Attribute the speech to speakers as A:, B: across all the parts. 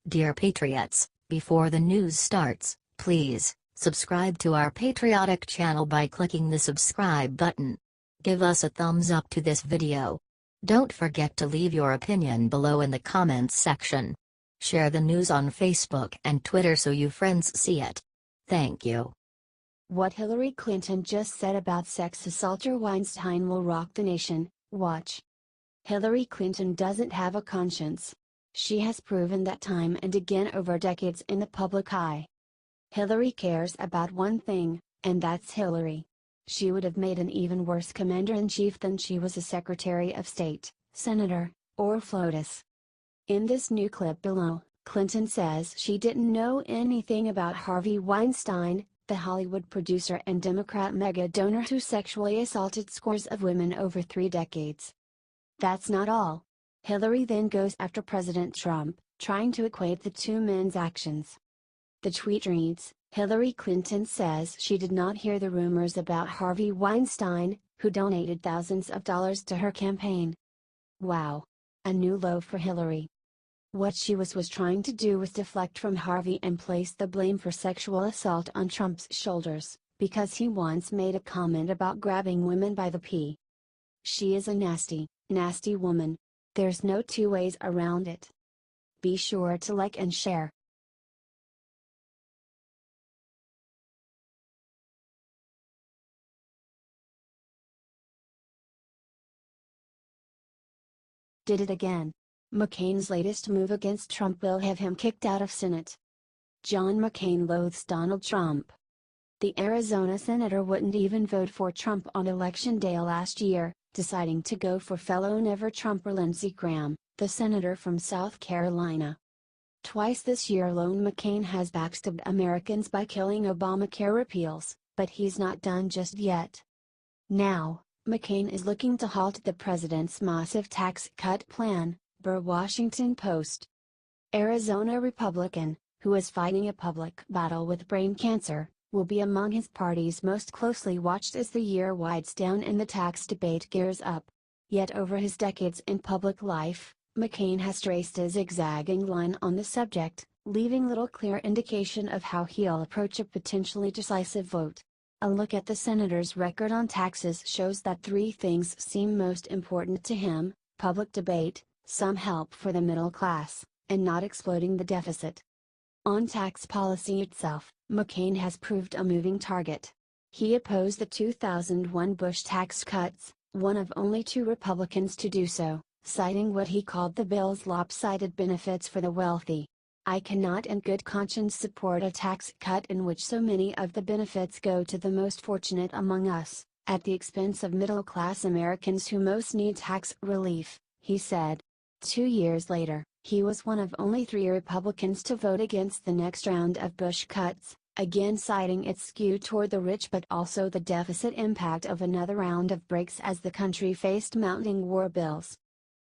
A: Dear Patriots, before the news starts, please subscribe to our patriotic channel by clicking the subscribe button. Give us a thumbs up to this video. Don't forget to leave your opinion below in the comments section. Share the news on Facebook and Twitter so you friends see it. Thank you.
B: What Hillary Clinton just said about sex assaulter Weinstein will rock the nation. Watch. Hillary Clinton doesn't have a conscience. She has proven that time and again over decades in the public eye. Hillary cares about one thing, and that's Hillary. She would have made an even worse commander-in-chief than she was a Secretary of State, Senator, or FLOTUS. In this new clip below, Clinton says she didn't know anything about Harvey Weinstein, the Hollywood producer and Democrat mega-donor who sexually assaulted scores of women over 3 decades. That's not all. Hillary then goes after President Trump, trying to equate the two men's actions. The tweet reads, Hillary Clinton says she did not hear the rumors about Harvey Weinstein, who donated thousands of dollars to her campaign. Wow. A new low for Hillary. What she was trying to do was deflect from Harvey and place the blame for sexual assault on Trump's shoulders, because he once made a comment about grabbing women by the pee. She is a nasty, nasty woman. There's no two ways around it. Be sure to like and share. Did it again. McCain's latest move against Trump will have him kicked out of Senate. John McCain loathes Donald Trump. The Arizona senator wouldn't even vote for Trump on Election Day last year, deciding to go for fellow never-Trumper Lindsey Graham, the senator from South Carolina. Twice this year alone McCain has backstabbed Americans by killing Obamacare repeals, but he's not done just yet. Now, McCain is looking to halt the president's massive tax cut plan, per Washington Post. Arizona Republican, who is fighting a public battle with brain cancer, will be among his party's most closely watched as the year winds down and the tax debate gears up. Yet over his decades in public life, McCain has traced a zigzagging line on the subject, leaving little clear indication of how he'll approach a potentially decisive vote. A look at the senator's record on taxes shows that 3 things seem most important to him: public debate, some help for the middle class, and not exploding the deficit. On tax policy itself, McCain has proved a moving target. He opposed the 2001 Bush tax cuts, one of only 2 Republicans to do so, citing what he called the bill's lopsided benefits for the wealthy. I cannot in good conscience support a tax cut in which so many of the benefits go to the most fortunate among us, at the expense of middle-class Americans who most need tax relief, he said. 2 years later, he was one of only 3 Republicans to vote against the next round of Bush cuts, again citing its skew toward the rich but also the deficit impact of another round of breaks as the country faced mounting war bills.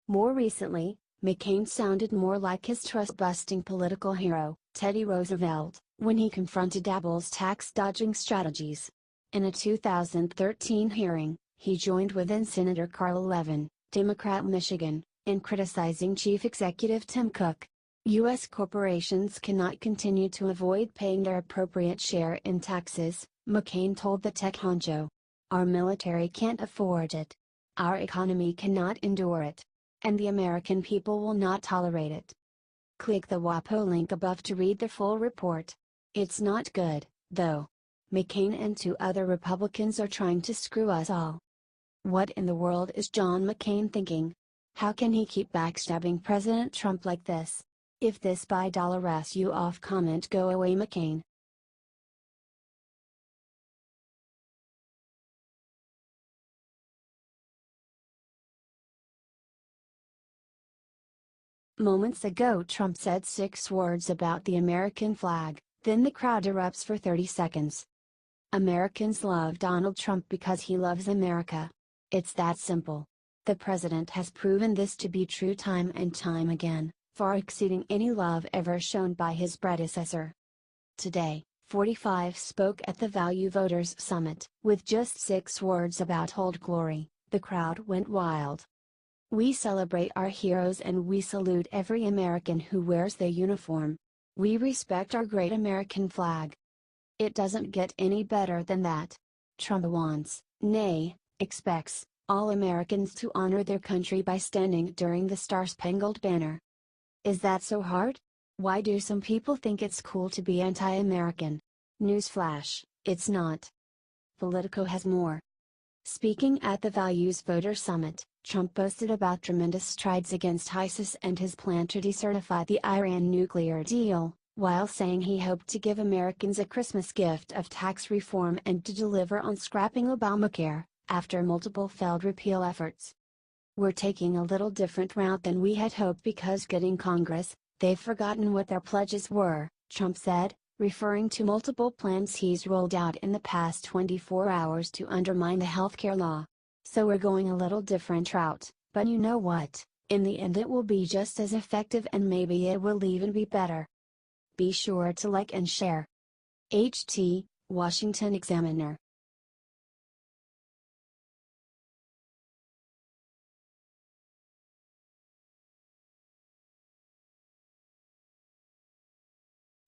B: More recently, McCain sounded more like his trust-busting political hero, Teddy Roosevelt, when he confronted Apple's tax-dodging strategies. In a 2013 hearing, he joined with then-Senator Carl Levin, Democrat Michigan, in criticizing Chief Executive Tim Cook. U.S. corporations cannot continue to avoid paying their appropriate share in taxes, McCain told the tech honcho. Our military can't afford it. Our economy cannot endure it. And the American people will not tolerate it. Click the WAPO link above to read the full report. It's not good, though. McCain and 2 other Republicans are trying to screw us all. What in the world is John McCain thinking? How can he keep backstabbing President Trump like this? If this by $s you off, comment go away McCain. Moments ago Trump said 6 words about the American flag, then the crowd erupts for 30 seconds. Americans love Donald Trump because he loves America. It's that simple. The president has proven this to be true time and time again, far exceeding any love ever shown by his predecessor. Today, 45 spoke at the Value Voters Summit. With just 6 words about Old Glory, the crowd went wild. We celebrate our heroes and we salute every American who wears their uniform. We respect our great American flag. It doesn't get any better than that. Trump wants, nay, expects, all Americans to honor their country by standing during the Star-Spangled Banner. Is that so hard? Why do some people think it's cool to be anti-American? Newsflash, it's not. Politico has more. Speaking at the Values Voter Summit, Trump boasted about tremendous strides against ISIS and his plan to decertify the Iran nuclear deal, while saying he hoped to give Americans a Christmas gift of tax reform and to deliver on scrapping Obamacare, after multiple failed repeal efforts. We're taking a little different route than we had hoped because getting Congress, they've forgotten what their pledges were, Trump said, referring to multiple plans he's rolled out in the past 24 hours to undermine the healthcare law. So we're going a little different route, but you know what, in the end it will be just as effective and maybe it will even be better. Be sure to like and share. HT, Washington Examiner.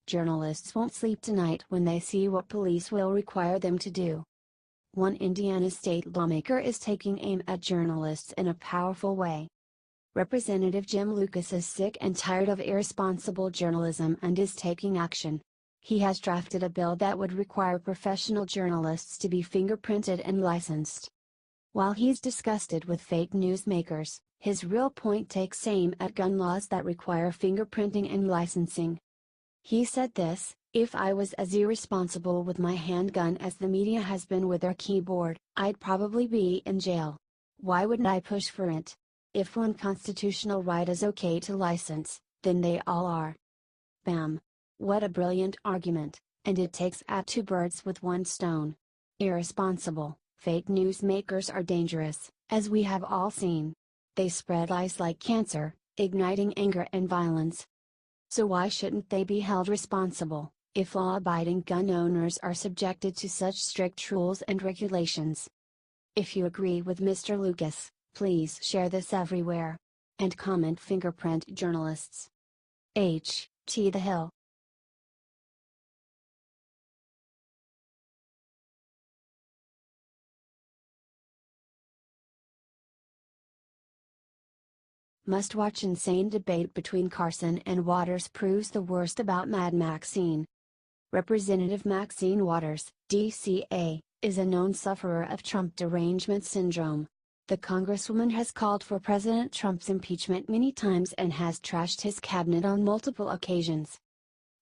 B: Journalists won't sleep tonight when they see what police will require them to do. One Indiana state lawmaker is taking aim at journalists in a powerful way. Representative Jim Lucas is sick and tired of irresponsible journalism and is taking action. He has drafted a bill that would require professional journalists to be fingerprinted and licensed. While he's disgusted with fake news makers, his real point takes aim at gun laws that require fingerprinting and licensing. He said this: "If I was as irresponsible with my handgun as the media has been with their keyboard, I'd probably be in jail. Why wouldn't I push for it? If one constitutional right is okay to license, then they all are." Bam! What a brilliant argument, and it takes out two birds with one stone. Irresponsible, fake news makers are dangerous, as we have all seen. They spread lies like cancer, igniting anger and violence. So why shouldn't they be held responsible, if law-abiding gun owners are subjected to such strict rules and regulations? If you agree with Mr. Lucas, please share this everywhere. And comment fingerprint journalists. H.T. The Hill. Must-watch insane debate between Carson and Waters proves the worst about Mad Maxine. Representative Maxine Waters, DCA, is a known sufferer of Trump derangement syndrome. The Congresswoman has called for President Trump's impeachment many times and has trashed his cabinet on multiple occasions.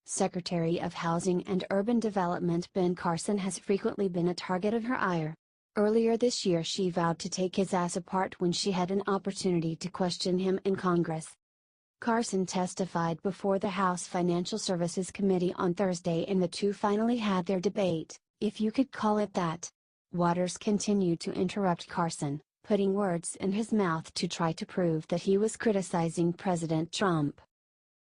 B: Secretary of Housing and Urban Development Ben Carson has frequently been a target of her ire. Earlier this year she vowed to take his ass apart when she had an opportunity to question him in Congress. Carson testified before the House Financial Services Committee on Thursday and the two finally had their debate, if you could call it that. Waters continued to interrupt Carson, putting words in his mouth to try to prove that he was criticizing President Trump.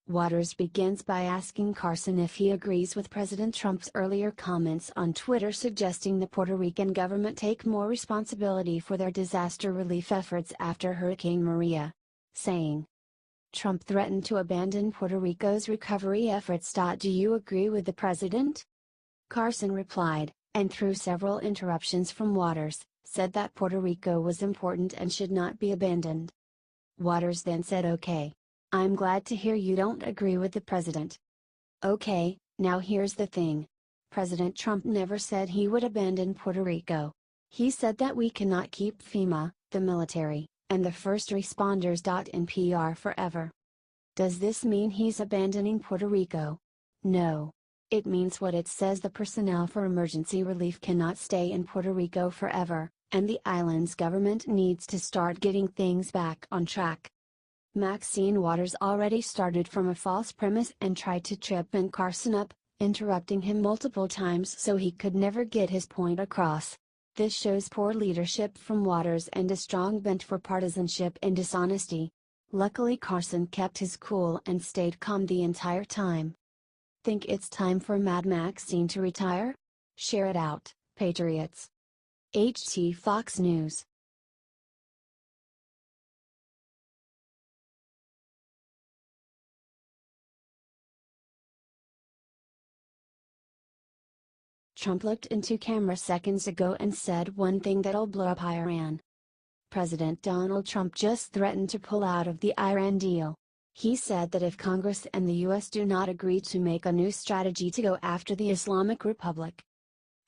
B: Waters begins by asking Carson if he agrees with President Trump's earlier comments on Twitter suggesting the Puerto Rican government take more responsibility for their disaster relief efforts after Hurricane Maria, saying, "Trump threatened to abandon Puerto Rico's recovery efforts. Do you agree with the president?" Carson replied, and through several interruptions from Waters, said that Puerto Rico was important and should not be abandoned. Waters then said, "Okay. I'm glad to hear you don't agree with the president. Okay, now here's the thing. President Trump never said he would abandon Puerto Rico. He said that we cannot keep FEMA, the military, and the first responders. In PR forever. Does this mean he's abandoning Puerto Rico? No. It means what it says: the personnel for emergency relief cannot stay in Puerto Rico forever, and the island's government needs to start getting things back on track." Maxine Waters already started from a false premise and tried to trip Ben Carson up, interrupting him multiple times so he could never get his point across. This shows poor leadership from Waters and a strong bent for partisanship and dishonesty. Luckily Carson kept his cool and stayed calm the entire time. Think it's time for Mad Maxine to retire? Share it out, patriots. HT Fox News. Trump looked into camera seconds ago and said one thing that'll blow up Iran. President Donald Trump just threatened to pull out of the Iran deal. He said that if Congress and the US do not agree to make a new strategy to go after the Islamic Republic.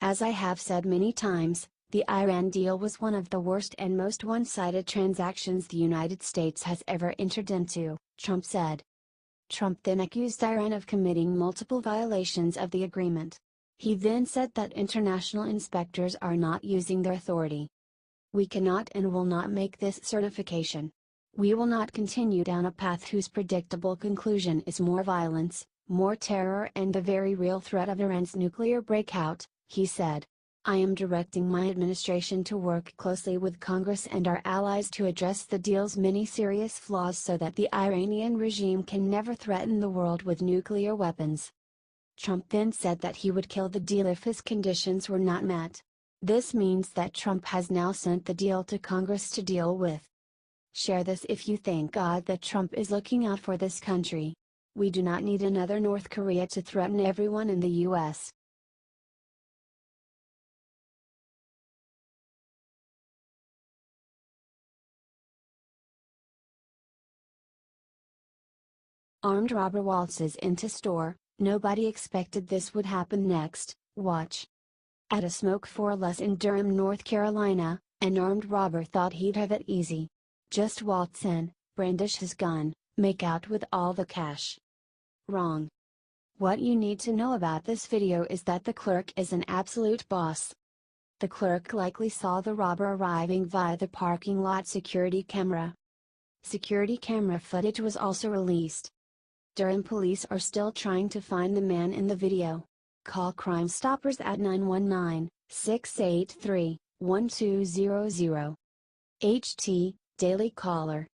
B: As I have said many times, the Iran deal was one of the worst and most one-sided transactions the United States has ever entered into, Trump said. Trump then accused Iran of committing multiple violations of the agreement. He then said that international inspectors are not using their authority. We cannot and will not make this certification. We will not continue down a path whose predictable conclusion is more violence, more terror and the very real threat of Iran's nuclear breakout, he said. I am directing my administration to work closely with Congress and our allies to address the deal's many serious flaws so that the Iranian regime can never threaten the world with nuclear weapons. Trump then said that he would kill the deal if his conditions were not met. This means that Trump has now sent the deal to Congress to deal with. Share this if you thank God that Trump is looking out for this country. We do not need another North Korea to threaten everyone in the US. Armed robber waltzes into store, nobody expected this would happen next, watch. At a Smoke for Less in Durham, North Carolina, an armed robber thought he'd have it easy. Just waltz in, brandish his gun, make out with all the cash. Wrong. What you need to know about this video is that the clerk is an absolute boss. The clerk likely saw the robber arriving via the parking lot security camera. Security camera footage was also released. Durham police are still trying to find the man in the video. Call Crime Stoppers at 919-683-1200. HT, Daily Caller.